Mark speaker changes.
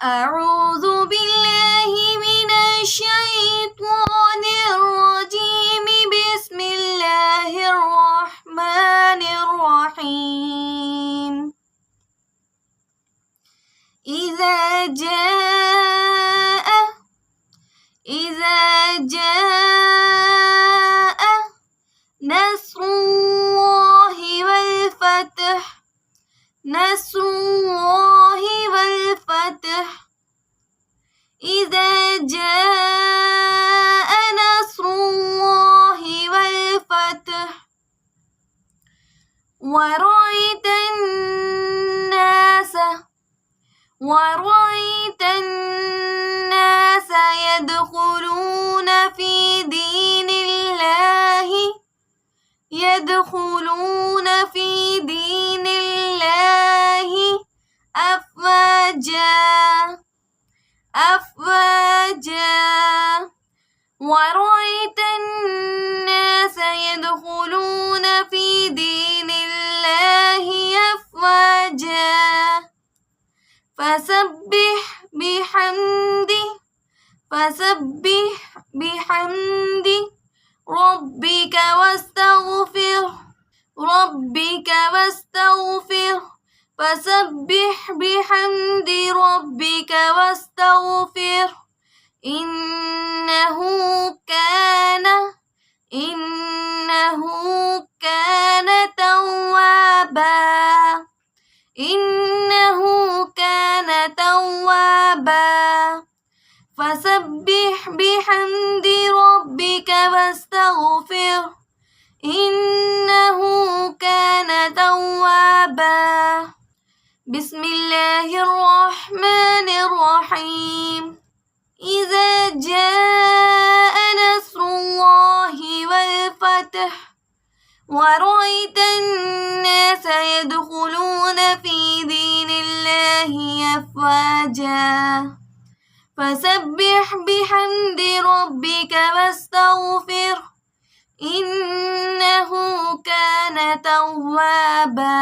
Speaker 1: أعوذ بالله من الشيطان الرجيم. بسم الله الرحمن الرحيم. إذا جاء نصر الله والفتح. نصر الله والفتح. إذا جاء نصر الله والفتح. ورأيت الناس يدخلون في دين الله أفواجا. ورأيت الناس يدخلون في دين الله أفواجا. فسبح بحمد ربك واستغفره. فسبح بحمد ربك واستغفره. إنه كان توابا. فسبح بحمد ربك واستغفره. إنه كان توابا. بسم الله الرحمن الرحيم. إذا جاء نصر الله والفتح. ورأيت الناس يدخلون في دين الله أفواجا. فسبح بحمد ربك واستغفره. إنه كان توابا.